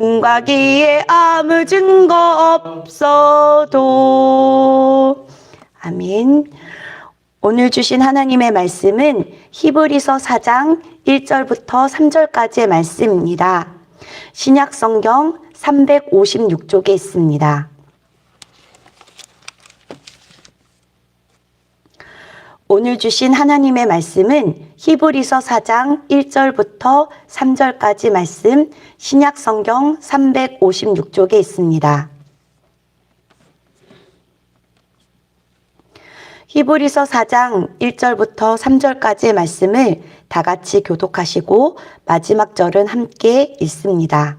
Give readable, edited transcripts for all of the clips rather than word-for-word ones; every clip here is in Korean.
가기에 아무 증거 없어도. 아멘. 오늘 주신 하나님의 말씀은 히브리서 4장 1절부터 3절까지의 말씀입니다. 신약 성경 356쪽에 있습니다. 오늘 주신 하나님의 말씀은 히브리서 4장 1절부터 3절까지 말씀, 신약 성경 356쪽에 있습니다. 히브리서 4장 1절부터 3절까지의 말씀을 다 같이 교독하시고 마지막 절은 함께 읽습니다.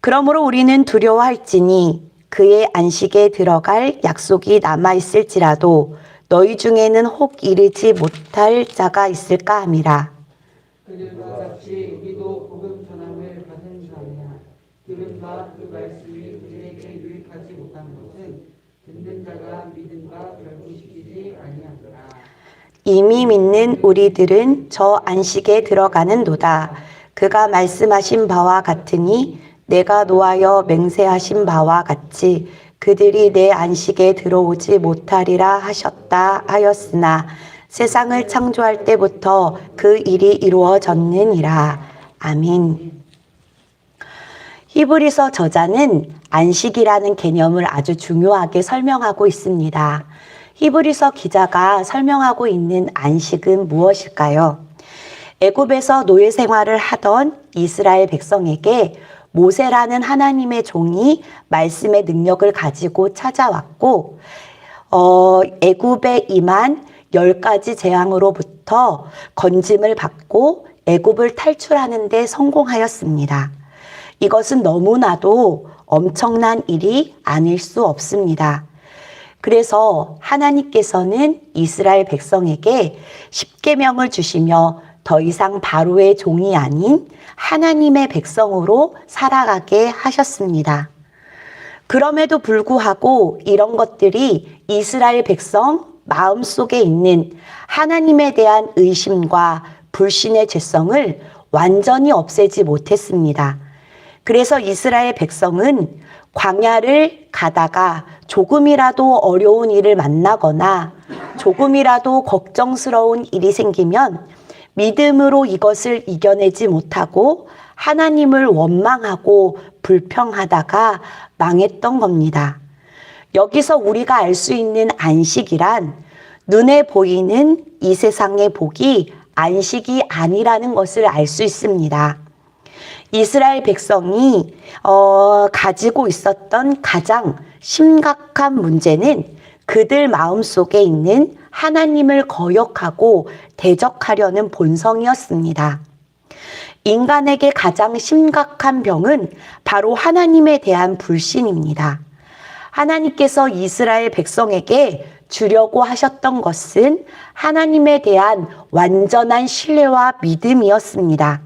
그러므로 우리는 두려워할지니 그의 안식에 들어갈 약속이 남아있을지라도 너희 중에는 혹 이르지 못할 자가 있을까 함이라. 그들과 같이 우리도 복음 전함을 받은 자냐. 들은 바 그 말씀이 그들에게 유익하지 못한 것은 듣는 자가 믿음과 결부시키지 아니하더라. 이미 믿는 우리들은 저 안식에 들어가는도다. 그가 말씀하신 바와 같으니 내가 노하여 맹세하신 바와 같이 그들이 내 안식에 들어오지 못하리라 하셨다 하였으나 세상을 창조할 때부터 그 일이 이루어졌느니라. 아멘. 히브리서 저자는 안식이라는 개념을 아주 중요하게 설명하고 있습니다. 히브리서 기자가 설명하고 있는 안식은 무엇일까요? 애굽에서 노예 생활을 하던 이스라엘 백성에게 모세라는 하나님의 종이 말씀의 능력을 가지고 찾아왔고 애굽에 임한 10가지 재앙으로부터 건짐을 받고 애굽을 탈출하는 데 성공하였습니다. 이것은 너무나도 엄청난 일이 아닐 수 없습니다. 그래서 하나님께서는 이스라엘 백성에게 십계명을 주시며 더 이상 바로의 종이 아닌 하나님의 백성으로 살아가게 하셨습니다. 그럼에도 불구하고 이런 것들이 이스라엘 백성 마음속에 있는 하나님에 대한 의심과 불신의 죄성을 완전히 없애지 못했습니다. 그래서 이스라엘 백성은 광야를 가다가 조금이라도 어려운 일을 만나거나 조금이라도 걱정스러운 일이 생기면 믿음으로 이것을 이겨내지 못하고 하나님을 원망하고 불평하다가 망했던 겁니다. 여기서 우리가 알 수 있는 안식이란 눈에 보이는 이 세상의 복이 안식이 아니라는 것을 알 수 있습니다. 이스라엘 백성이 가지고 있었던 가장 심각한 문제는 그들 마음속에 있는 하나님을 거역하고 대적하려는 본성이었습니다. 인간에게 가장 심각한 병은 바로 하나님에 대한 불신입니다. 하나님께서 이스라엘 백성에게 주려고 하셨던 것은 하나님에 대한 완전한 신뢰와 믿음이었습니다.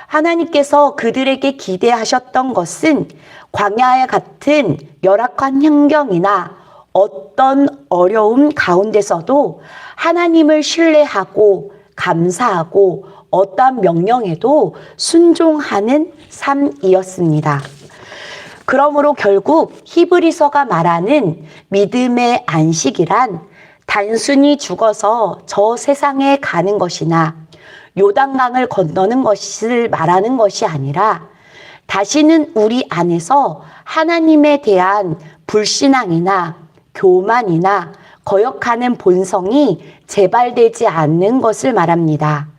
하나님께서 그들에게 기대하셨던 것은 광야와 같은 열악한 환경이나 어떤 어려움 가운데서도 하나님을 신뢰하고 감사하고 어떠한 명령에도 순종하는 삶이었습니다. 그러므로 결국 히브리서가 말하는 믿음의 안식이란 단순히 죽어서 저 세상에 가는 것이나 요단강을 건너는 것을 말하는 것이 아니라 다시는 우리 안에서 하나님에 대한 불신앙이나 교만이나 거역하는 본성이 재발되지 않는 것을 말합니다.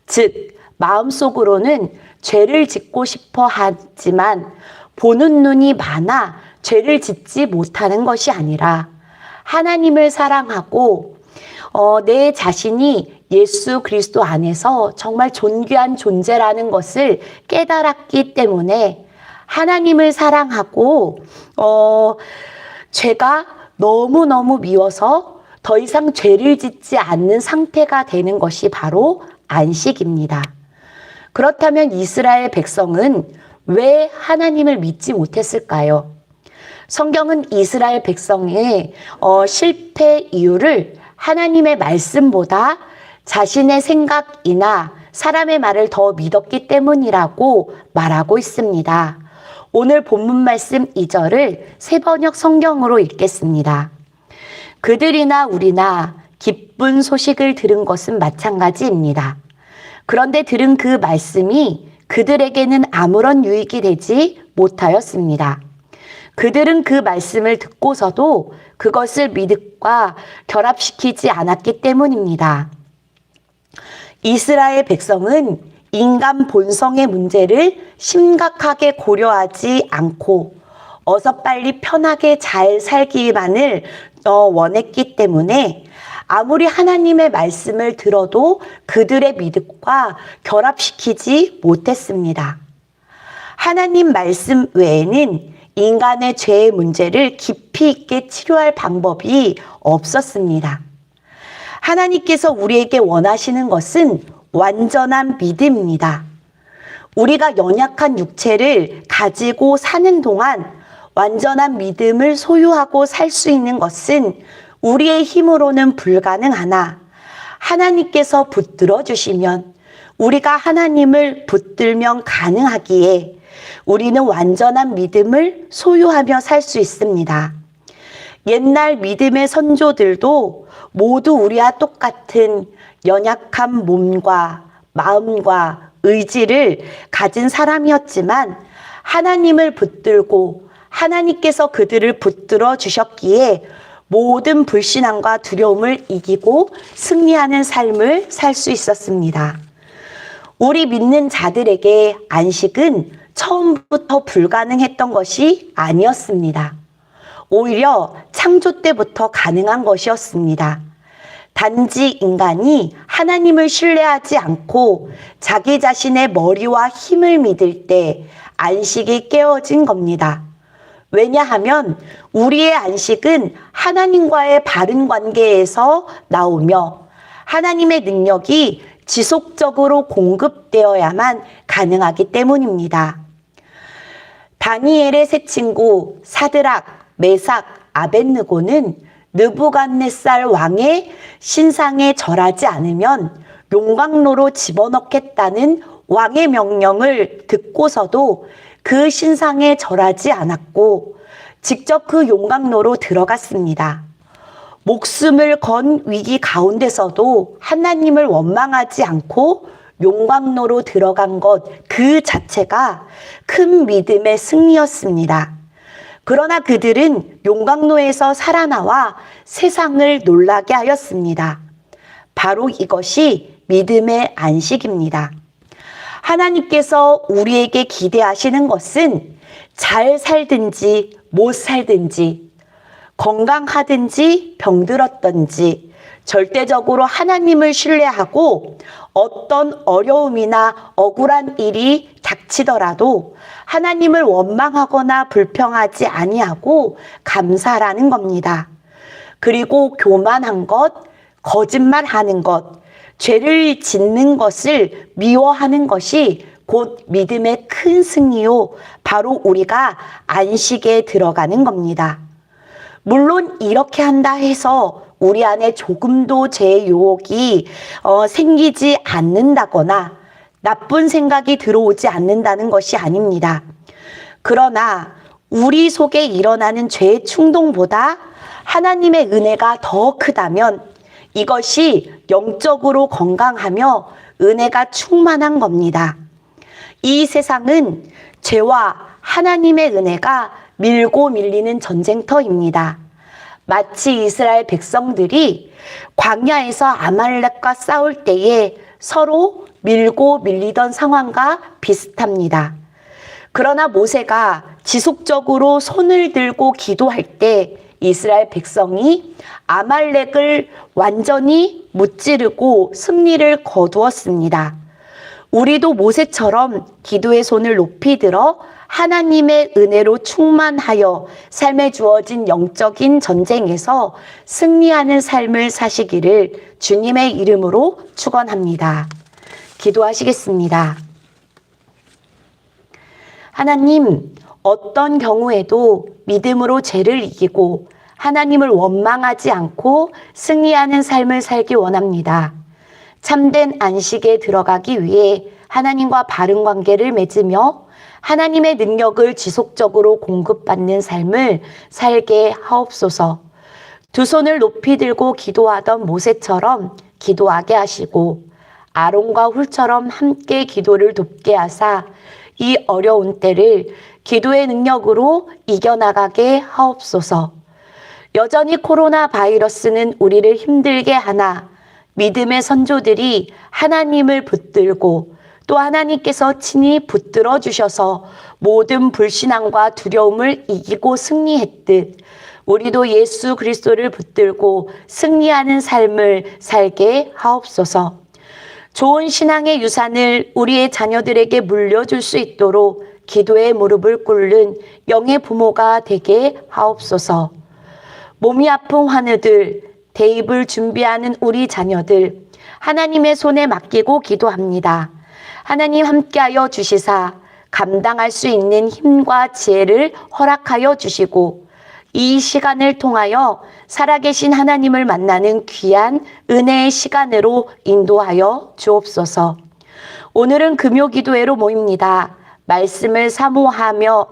즉, 마음속으로는 죄를 짓고 싶어 하지만 보는 눈이 많아 죄를 짓지 못하는 것이 아니라 하나님을 사랑하고 내 자신이 예수 그리스도 안에서 정말 존귀한 존재라는 것을 깨달았기 때문에 하나님을 사랑하고 죄가 너무너무 미워서 더 이상 죄를 짓지 않는 상태가 되는 것이 바로 안식입니다. 그렇다면 이스라엘 백성은 왜 하나님을 믿지 못했을까요? 성경은 이스라엘 백성의 실패 이유를 하나님의 말씀보다 자신의 생각이나 사람의 말을 더 믿었기 때문이라고 말하고 있습니다. 오늘 본문 말씀 2절을 새번역 성경으로 읽겠습니다. 그들이나 우리나 기쁜 소식을 들은 것은 마찬가지입니다. 그런데 들은 그 말씀이 그들에게는 아무런 유익이 되지 못하였습니다. 그들은 그 말씀을 듣고서도 그것을 믿음과 결합시키지 않았기 때문입니다. 이스라엘 백성은 인간 본성의 문제를 심각하게 고려하지 않고 어서 빨리 편하게 잘 살기만을 원했기 때문에 아무리 하나님의 말씀을 들어도 그들의 믿음과 결합시키지 못했습니다. 하나님 말씀 외에는 인간의 죄의 문제를 깊이 있게 치료할 방법이 없었습니다. 하나님께서 우리에게 원하시는 것은 완전한 믿음입니다. 우리가 연약한 육체를 가지고 사는 동안 완전한 믿음을 소유하고 살 수 있는 것은 우리의 힘으로는 불가능하나 하나님께서 붙들어 주시면 우리가 하나님을 붙들면 가능하기에 우리는 완전한 믿음을 소유하며 살 수 있습니다. 옛날 믿음의 선조들도 모두 우리와 똑같은 연약한 몸과 마음과 의지를 가진 사람이었지만 하나님을 붙들고 하나님께서 그들을 붙들어 주셨기에 모든 불신앙과 두려움을 이기고 승리하는 삶을 살 수 있었습니다. 우리 믿는 자들에게 안식은 처음부터 불가능했던 것이 아니었습니다. 오히려 창조 때부터 가능한 것이었습니다. 단지 인간이 하나님을 신뢰하지 않고 자기 자신의 머리와 힘을 믿을 때 안식이 깨어진 겁니다. 왜냐하면 우리의 안식은 하나님과의 바른 관계에서 나오며 하나님의 능력이 지속적으로 공급되어야만 가능하기 때문입니다. 다니엘의 세 친구 사드락, 메삭, 아벳느고는 느부갓네살 왕의 신상에 절하지 않으면 용광로로 집어넣겠다는 왕의 명령을 듣고서도 그 신상에 절하지 않았고 직접 그 용광로로 들어갔습니다. 목숨을 건 위기 가운데서도 하나님을 원망하지 않고 용광로로 들어간 것 그 자체가 큰 믿음의 승리였습니다. 그러나 그들은 용광로에서 살아나와 세상을 놀라게 하였습니다. 바로 이것이 믿음의 안식입니다. 하나님께서 우리에게 기대하시는 것은 잘 살든지 못 살든지 건강하든지 병들었든지 절대적으로 하나님을 신뢰하고 어떤 어려움이나 억울한 일이 닥치더라도 하나님을 원망하거나 불평하지 아니하고 감사라는 겁니다. 그리고 교만한 것, 거짓말하는 것, 죄를 짓는 것을 미워하는 것이 곧 믿음의 큰 승리요, 바로 우리가 안식에 들어가는 겁니다. 물론 이렇게 한다 해서 우리 안에 조금도 죄의 유혹이 생기지 않는다거나 나쁜 생각이 들어오지 않는다는 것이 아닙니다. 그러나 우리 속에 일어나는 죄의 충동보다 하나님의 은혜가 더 크다면 이것이 영적으로 건강하며 은혜가 충만한 겁니다. 이 세상은 죄와 하나님의 은혜가 밀고 밀리는 전쟁터입니다. 마치 이스라엘 백성들이 광야에서 아말렉과 싸울 때에 서로 밀고 밀리던 상황과 비슷합니다. 그러나 모세가 지속적으로 손을 들고 기도할 때 이스라엘 백성이 아말렉을 완전히 무찌르고 승리를 거두었습니다. 우리도 모세처럼 기도의 손을 높이 들어 하나님의 은혜로 충만하여 삶에 주어진 영적인 전쟁에서 승리하는 삶을 사시기를 주님의 이름으로 축원합니다. 기도하시겠습니다. 하나님, 어떤 경우에도 믿음으로 죄를 이기고 하나님을 원망하지 않고 승리하는 삶을 살기 원합니다. 참된 안식에 들어가기 위해 하나님과 바른 관계를 맺으며 하나님의 능력을 지속적으로 공급받는 삶을 살게 하옵소서. 두 손을 높이 들고 기도하던 모세처럼 기도하게 하시고 아론과 훌처럼 함께 기도를 돕게 하사 이 어려운 때를 기도의 능력으로 이겨나가게 하옵소서. 여전히 코로나 바이러스는 우리를 힘들게 하나 믿음의 선조들이 하나님을 붙들고 또 하나님께서 친히 붙들어 주셔서 모든 불신앙과 두려움을 이기고 승리했듯 우리도 예수 그리스도를 붙들고 승리하는 삶을 살게 하옵소서. 좋은 신앙의 유산을 우리의 자녀들에게 물려줄 수 있도록 기도의 무릎을 꿇는 영의 부모가 되게 하옵소서. 몸이 아픈 환우들, 대입을 준비하는 우리 자녀들, 하나님의 손에 맡기고 기도합니다. 하나님 함께하여 주시사 감당할 수 있는 힘과 지혜를 허락하여 주시고 이 시간을 통하여 살아계신 하나님을 만나는 귀한 은혜의 시간으로 인도하여 주옵소서. 오늘은 금요기도회로 모입니다. 말씀을 사모하며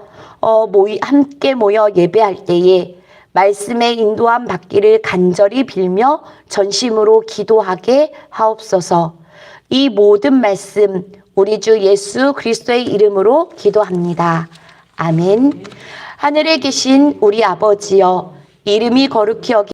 함께 모여 예배할 때에 말씀의 인도함 받기를 간절히 빌며 전심으로 기도하게 하옵소서. 이 모든 말씀 우리 주 예수 그리스도의 이름으로 기도합니다. 아멘. 하늘에 계신 우리 아버지여, 이름이 거룩히 여기